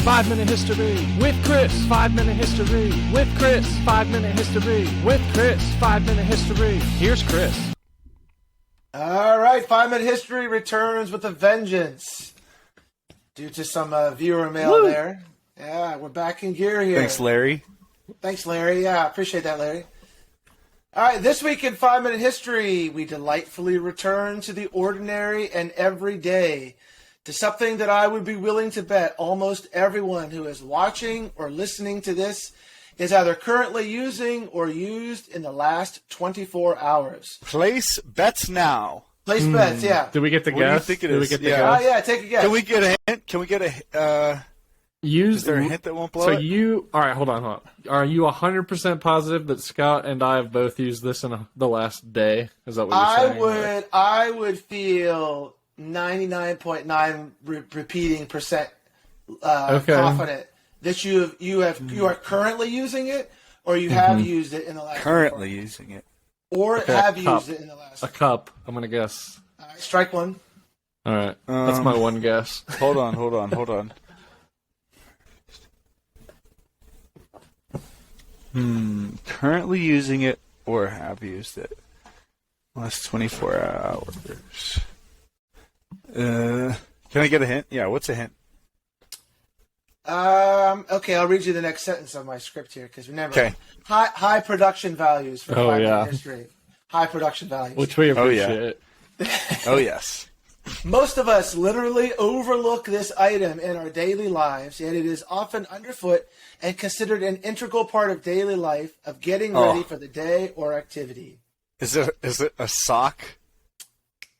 5 Minute History with Chris. 5 Minute History with Chris. 5 Minute History with Chris. 5 Minute History. Here's Chris. All right, 5 Minute History returns with a vengeance. Due to some viewer mail there. Yeah, we're back in gear here. Thanks, Larry. Thanks, Larry. Yeah, appreciate that, Larry. All right, this week in 5 Minute History, we delightfully return to the ordinary and everyday, to something that I would be willing to bet almost everyone who is watching or listening to this is either currently using or used in the last 24 hours. Place bets now. Place bets, yeah. Do we get the What do you guess? think it Do we is? get the Yeah. guess? Oh, yeah, take a guess. Can we get a hint? Can we get a is there a hint that won't blow So it? all right, hold on. Are you 100% positive that Scott and I have both used this in the last day? Is that what you're saying? I would feel 99.9 repeating percent confident that you are currently using it, or you have used it in the last. Currently using it. Or have used it in the last. A cup, I'm going to guess. All right, strike one. All right, that's my one guess. Hold on. Currently using it or have used it. Last 24 hours. Can I get a hint? Yeah, what's a hint? Okay, I'll read you the next sentence of my script here, because remember, high production values for 5 Minute History. High production values. Which we appreciate. Oh, yes. Most of us literally overlook this item in our daily lives, yet it is often underfoot and considered an integral part of daily life, of getting ready for the day or activity. Is it a sock?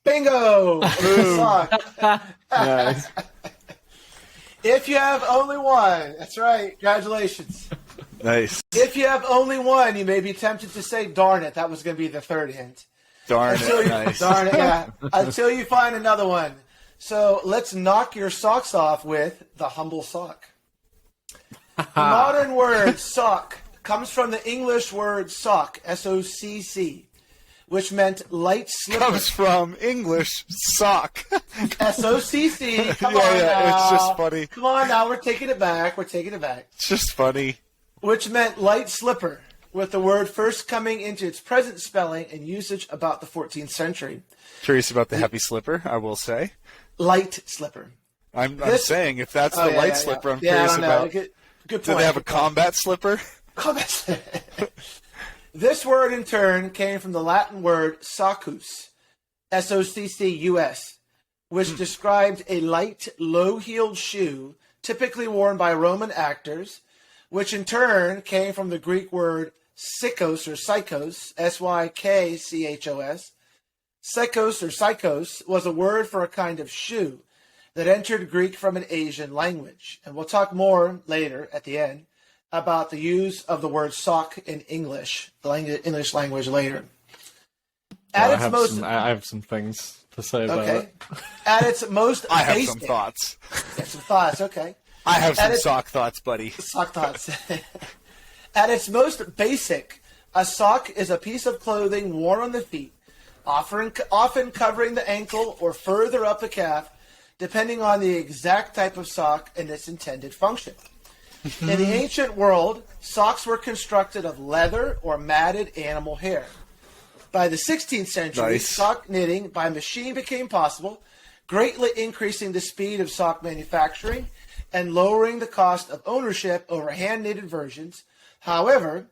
Bingo! A sock. Nice. If you have only one, that's right. Congratulations. Nice. If you have only one, you may be tempted to say, darn it. That was going to be the third hint. Darn it. Nice. Darn it, yeah. Until you find another one. So let's knock your socks off with the humble sock. The modern word sock comes from the English word sock, S-O-C-C, which meant light slipper. Comes from English sock. S-O-C-C. Come on now. It's just funny. Come on now. We're taking it back. It's just funny. Which meant light slipper, with the word first coming into its present spelling and usage about the 14th century. Curious about the heavy slipper, I will say. Light slipper. I'm saying if that's the light slipper, I'm I curious don't know. about. Good point. Do they have a combat slipper? Combat slipper. This word, in turn, came from the Latin word soccus, S-O-C-C-U-S, which described a light, low-heeled shoe typically worn by Roman actors, which in turn came from the Greek word psychos or psychos, S-Y-K-C-H-O-S. Psychos or psychos was a word for a kind of shoe that entered Greek from an Asian language. And we'll talk more later at the end about the use of the word sock in English, the English language later. I have some things to say about it. At its most I have basic, some thoughts. You have some thoughts, okay. I have some sock thoughts, buddy. Sock thoughts. At its most basic, a sock is a piece of clothing worn on the feet, often covering the ankle or further up the calf, depending on the exact type of sock and its intended function. In the ancient world, socks were constructed of leather or matted animal hair. By the 16th century, sock knitting by machine became possible, greatly increasing the speed of sock manufacturing and lowering the cost of ownership over hand-knitted versions. However,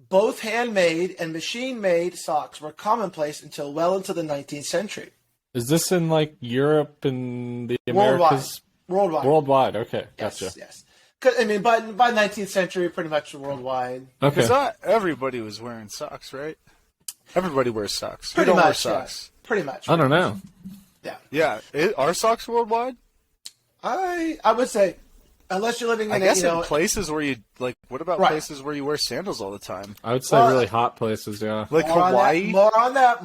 both handmade and machine-made socks were commonplace until well into the 19th century. Is this in like Europe and the Americas? Worldwide. Okay, gotcha. Yes. I mean, by 19th century, pretty much worldwide. Okay. Because not everybody was wearing socks, right? Everybody wears socks. Pretty wear much, socks. Yeah. Pretty much. I don't know. Yeah. Are socks worldwide? I would say, unless you're living in in places where you like. What about places where you wear sandals all the time? I would say really hot places. Yeah. Like Hawaii. More on that.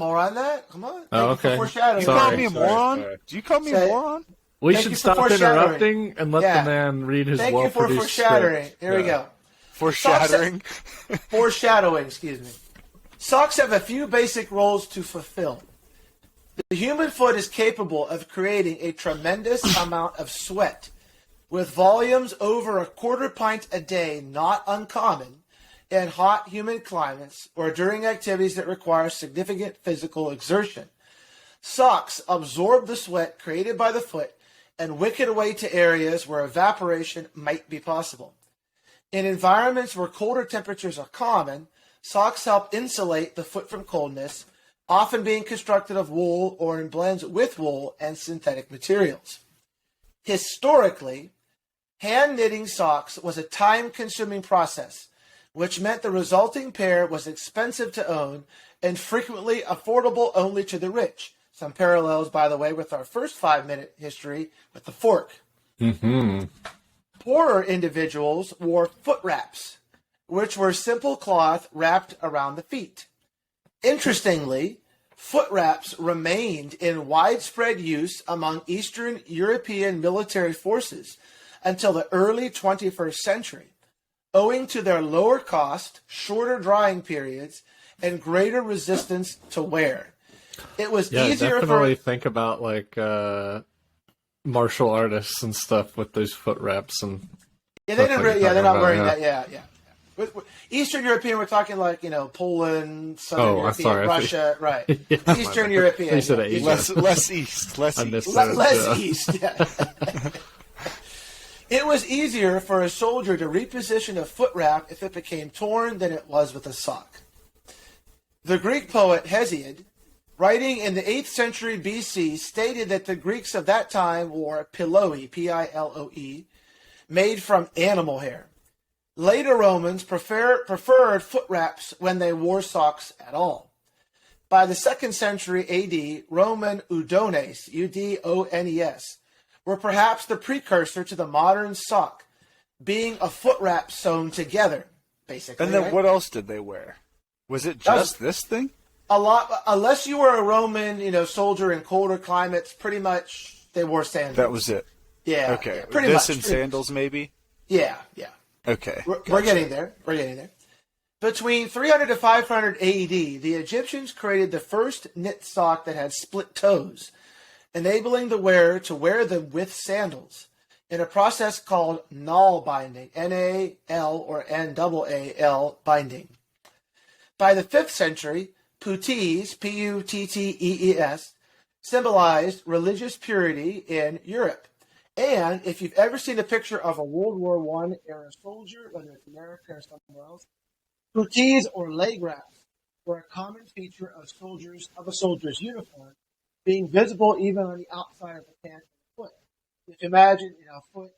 Come on. Oh, okay. Do you call me a moron? Do you call me a moron? We should stop interrupting and let the man read his well-produced Thank you for foreshadowing. script. Here we go. Foreshadowing. Foreshadowing, excuse me. Socks have a few basic roles to fulfill. The human foot is capable of creating a tremendous amount of sweat, With volumes over a quarter pint a day not uncommon in hot, humid climates or during activities that require significant physical exertion. Socks absorb the sweat created by the foot and wick it away to areas where evaporation might be possible. In environments where colder temperatures are common, socks help insulate the foot from coldness, often being constructed of wool or in blends with wool and synthetic materials. Historically, hand knitting socks was a time-consuming process, which meant the resulting pair was expensive to own and frequently affordable only to the rich. Some parallels, by the way, with our first 5-minute history with the fork. Mm-hmm. Poorer individuals wore foot wraps, which were simple cloth wrapped around the feet. Interestingly, foot wraps remained in widespread use among Eastern European military forces until the early 21st century, owing to their lower cost, shorter drying periods, and greater resistance to wear. It was easier definitely think about like martial artists and stuff with those foot wraps and. Yeah, they didn't. They're not wearing that. Yeah. With Eastern European, we're talking like Poland, Southern European, Russia, right? Yeah, Eastern European, less east, less east. Yeah. It was easier for a soldier to reposition a foot wrap if it became torn than it was with a sock. The Greek poet Hesiod, writing in the 8th century BC, stated that the Greeks of that time wore piloi, P-I-L-O-E, made from animal hair. Later Romans preferred foot wraps when they wore socks at all. By the 2nd century AD, Roman udones, U-D-O-N-E-S, were perhaps the precursor to the modern sock, being a foot wrap sewn together, basically. And then what else did they wear? Was it just this thing? A lot, unless you were a Roman, soldier in colder climates, pretty much they wore sandals. That was it. Yeah. Okay. Yeah, pretty this much. and sandals, maybe? Yeah. Okay. We're getting there. Between 300 to 500 AD, the Egyptians created the first knit sock that had split toes, enabling the wearer to wear them with sandals in a process called nail binding, N-A-L or N-double-A-L binding. By the 5th century, puttees, P-U-T-T-E-E-S, symbolized religious purity in Europe. And if you've ever seen a picture of a World War I era soldier, whether it's America or somewhere else, puttees or leg wraps were a common feature of a soldier's uniform, being visible even on the outside of the pant and foot. If you imagine, a foot,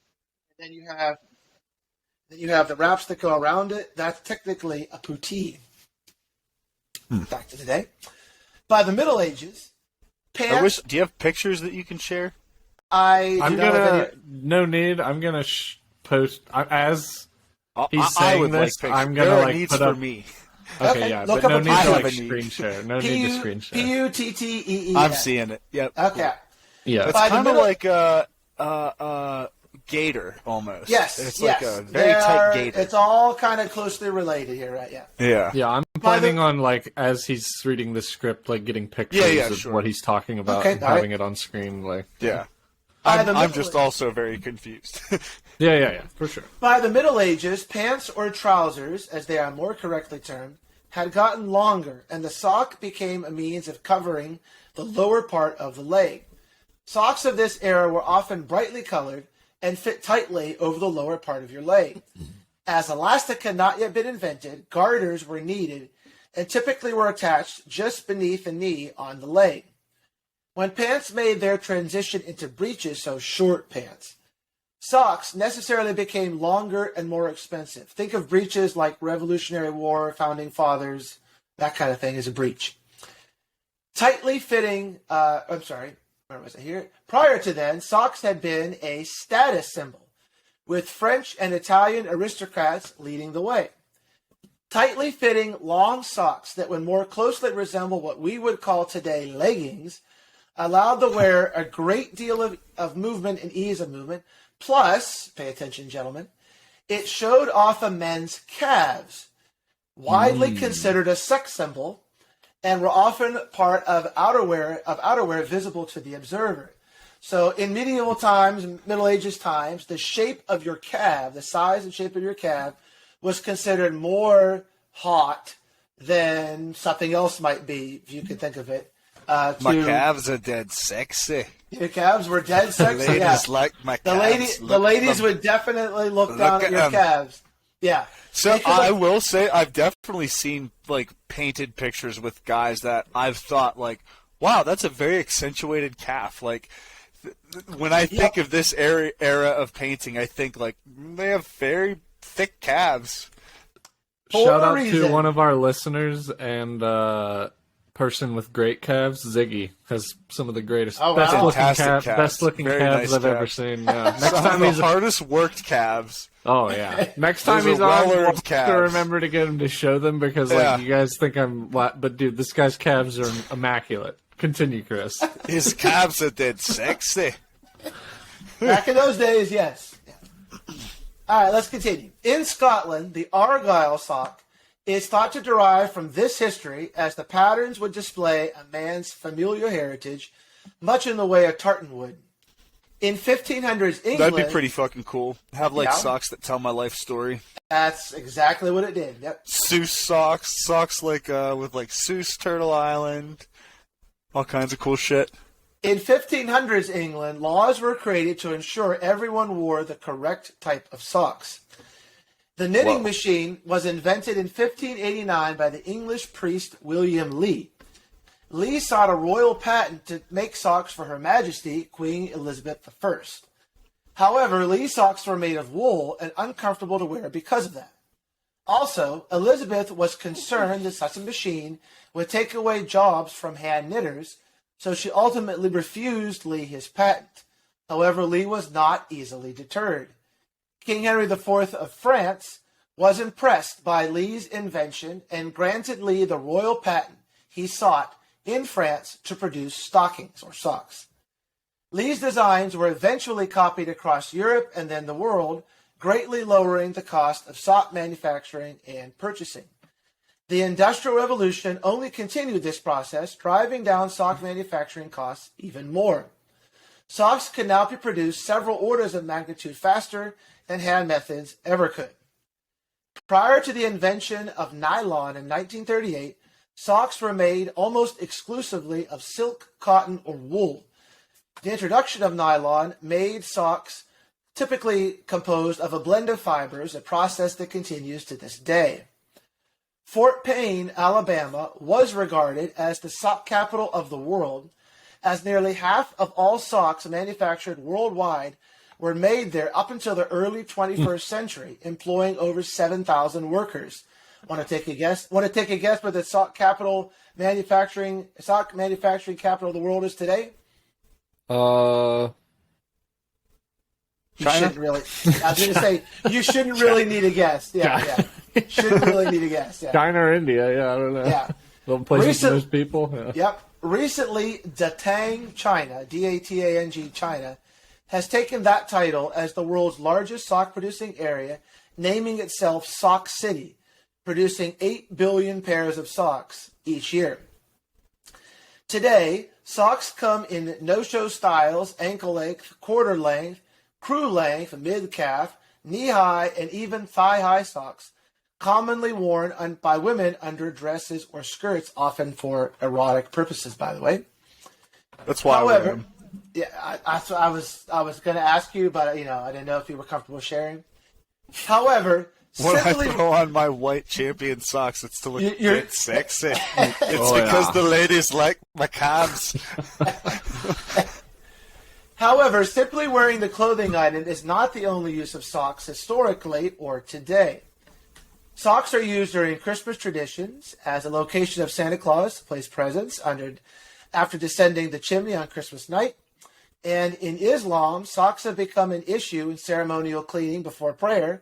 and then you have the wraps that go around it, that's technically a puttee. Back to today. By the Middle Ages, pants... do you have pictures that you can share? I'm gonna post as he's saying this. Like I'm gonna needs put for up. me. Okay, yeah, but no need to screen share. No need to screen share. P-U-T-T-E-E. I'm seeing it. Yep. Okay. Yeah, it's kind of like a gator almost. Yes, it's like a very tight gator. It's all kind of closely related here, right? Yeah. Yeah. I'm planning on as he's reading the script, getting pictures of what he's talking about and having it on screen. Yeah. I'm just also very confused. Yeah, for sure. By the Middle Ages, pants or trousers, as they are more correctly termed, had gotten longer, and the sock became a means of covering the lower part of the leg. Socks of this era were often brightly colored and fit tightly over the lower part of your leg. As elastic had not yet been invented, garters were needed and typically were attached just beneath the knee on the leg. When pants made their transition into breeches, so short pants, socks necessarily became longer and more expensive. Think of breeches like Revolutionary War, Founding Fathers, that kind of thing is a breech. Tightly fitting, where was I here? Prior to then, socks had been a status symbol, with French and Italian aristocrats leading the way. Tightly fitting long socks that would more closely resemble what we would call today leggings allowed the wearer a great deal of movement and ease of movement. Plus, pay attention, gentlemen, it showed off a men's calves, widely considered a sex symbol, and were often part of outerwear visible to the observer. So in medieval times, Middle Ages times, the shape of your calf, the size and shape of your calf, was considered more hot than something else might be, if you could think of it. My calves are dead sexy. Your calves were dead sexy. Ladies like my calves. The ladies would definitely look down at your calves. Yeah. So I will say I've definitely seen like painted pictures with guys that I've thought like, wow, that's a very accentuated calf. Like when I think of this era of painting, I think like they have very thick calves. Shout out to one of our listeners and person with great calves. Ziggy has some of the greatest, best looking calves I've ever seen. Yeah. Next time he's the hardest worked calves. Oh yeah. Next time he's on, we'll have to remember to get him to show them because you guys think I'm. But dude, this guy's calves are immaculate. Continue, Chris. His calves are dead sexy. Back in those days, yes. All right, let's continue. In Scotland, the Argyle sock is thought to derive from this history, as the patterns would display a man's familial heritage, much in the way a tartan would. In 1500s England... That'd be pretty fucking cool. Have, socks that tell my life story. That's exactly what it did, yep. Seuss socks like, with, Seuss Turtle Island, all kinds of cool shit. In 1500s England, laws were created to ensure everyone wore the correct type of socks. The knitting machine was invented in 1589 by the English priest William Lee. Lee sought a royal patent to make socks for Her Majesty, Queen Elizabeth I. However, Lee's socks were made of wool and uncomfortable to wear because of that. Also, Elizabeth was concerned that such a machine would take away jobs from hand knitters, so she ultimately refused Lee his patent. However, Lee was not easily deterred. King Henry IV of France was impressed by Lee's invention and granted Lee the royal patent he sought in France to produce stockings or socks. Lee's designs were eventually copied across Europe and then the world, greatly lowering the cost of sock manufacturing and purchasing. The Industrial Revolution only continued this process, driving down sock manufacturing costs even more. Socks can now be produced several orders of magnitude faster than hand methods ever could. Prior to the invention of nylon in 1938, socks were made almost exclusively of silk, cotton, or wool. The introduction of nylon made socks typically composed of a blend of fibers, a process that continues to this day. Fort Payne, Alabama, was regarded as the sock capital of the world, as nearly half of all socks manufactured worldwide were made there up until the early 21st century, employing over 7,000 workers. Want to take a guess? Want to take a guess where the sock manufacturing capital of the world is today? China? I was going to say, you shouldn't really need a guess. Yeah. Shouldn't really need a guess. Yeah. China or India, I don't know. Yeah. Little places for those people. Yeah. Yep. Recently, Datang, China, D-A-T-A-N-G, China, has taken that title as the world's largest sock-producing area, naming itself Sock City, producing 8 billion pairs of socks each year. Today, socks come in no-show styles, ankle length, quarter length, crew length, mid-calf, knee-high, and even thigh-high socks, commonly worn by women under dresses or skirts, often for erotic purposes, by the way. That's why. However, I was going to ask you, but I didn't know if you were comfortable sharing. However, when I throw on my white champion socks, it's to look a bit sexy. It's because the ladies like my calves. However, simply wearing the clothing item is not the only use of socks historically or today. Socks are used during Christmas traditions as a location of Santa Claus to place presents after descending the chimney on Christmas night. And in Islam, socks have become an issue in ceremonial cleaning before prayer,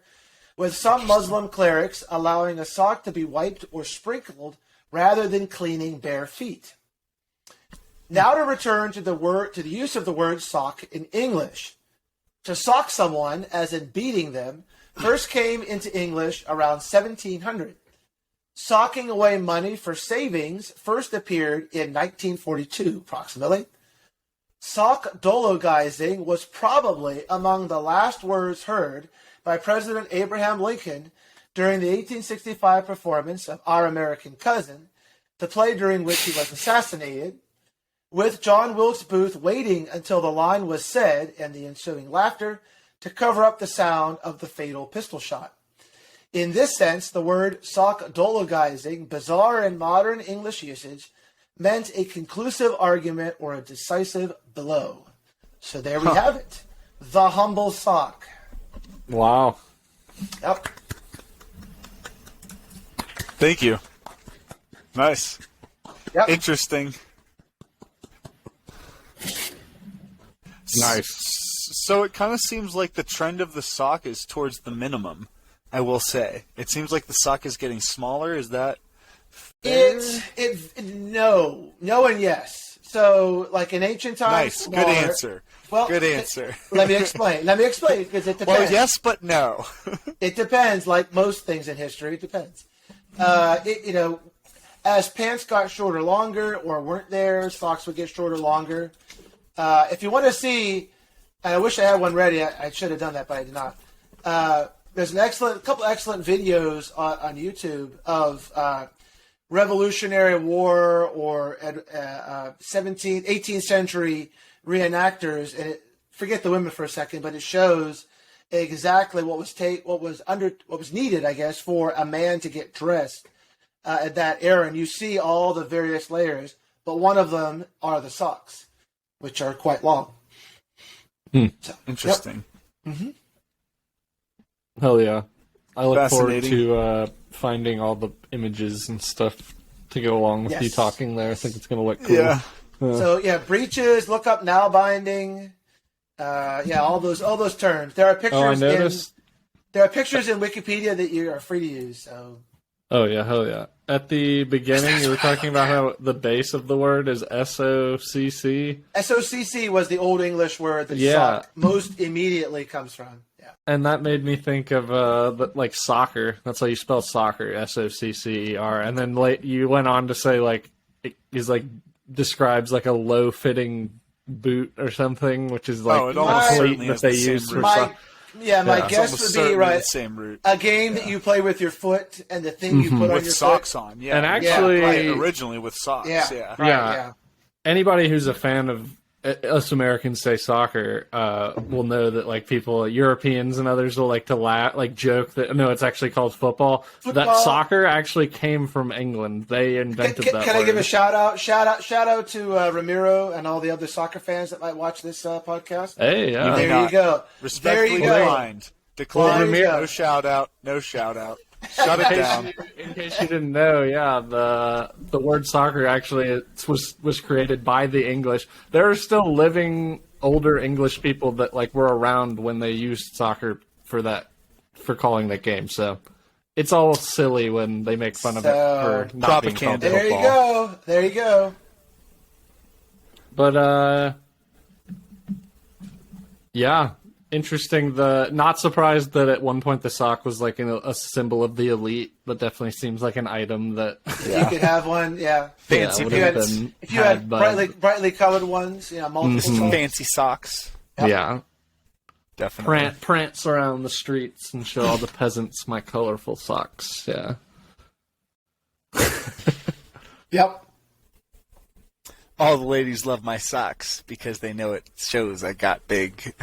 with some Muslim clerics allowing a sock to be wiped or sprinkled rather than cleaning bare feet. Now to return to the use of the word sock in English. To sock someone, as in beating them, first came into English around 1700. Socking away money for savings first appeared in 1942, approximately. Sockdologizing was probably among the last words heard by President Abraham Lincoln during the 1865 performance of Our American Cousin, the play during which he was assassinated, with John Wilkes Booth waiting until the line was said and the ensuing laughter to cover up the sound of the fatal pistol shot. In this sense, the word sockdologizing, bizarre in modern English usage, meant a conclusive argument or a decisive blow. So there we have it. The humble sock. Wow. Yep. Thank you. Nice. Yep. Interesting. Nice. So it kind of seems like the trend of the sock is towards the minimum, I will say. It seems like the sock is getting smaller. Is that fair? No and yes. So, like in ancient times, nice. Smaller. Good answer. Well, good answer. Let me explain because it depends. Well, yes, but no. It depends. Like most things in history, it depends. As pants got shorter, longer, or weren't there, socks would get shorter, longer. If you want to see, and I wish I had one ready. I should have done that, but I did not. There's a couple excellent videos on YouTube of Revolutionary War or 17th, 18th century reenactors, and forget the women for a second, but it shows exactly what was needed, I guess, for a man to get dressed at that era. And you see all the various layers, but one of them are the socks, which are quite long. So, interesting. Yep. Mm-hmm. Hell yeah. I look forward to finding all the images and stuff to go along with you talking there. I think it's going to look cool. Yeah. So, breeches, look up now binding. All those terms. There are pictures. Oh, I noticed. There are pictures in Wikipedia that you are free to use. So. Oh yeah, hell yeah! At the beginning, you were talking about how the base of the word is SOCC. SOCC was the Old English word that sock most immediately comes from. Yeah. And that made me think of like soccer. That's how you spell soccer, SOCCER. And then you went on to say like it is like describes like a low-fitting boot or something, which is like a cleat that they use for soccer. My guess would be the same root. A game that you play with your foot and the thing you put on with your socks foot. on. Yeah, and actually, originally with socks. Yeah. Anybody who's a fan of us Americans say soccer will know that like people, Europeans and others will like to laugh, like joke that no, it's actually called football. That soccer actually came from England. They invented that. Can I give a shout out to Ramiro and all the other soccer fans that might watch this podcast? Hey, yeah. There you go. Respectfully declined. No shout out. No shout out. Shut it down. In case you didn't know, the word soccer actually was created by the English. There are still living older English people that like were around when they used soccer for calling that game. So it's all silly when they make fun of it for not being called football. There you go. But interesting. Not surprised that at one point the sock was like a symbol of the elite, but definitely seems like an item that you could have one. Yeah, fancy. If you had brightly colored ones, multiple socks. Fancy socks. Yep. Yeah, definitely. Prance around the streets and show all the peasants my colorful socks. Yeah. Yep. All the ladies love my socks because they know it shows I got big.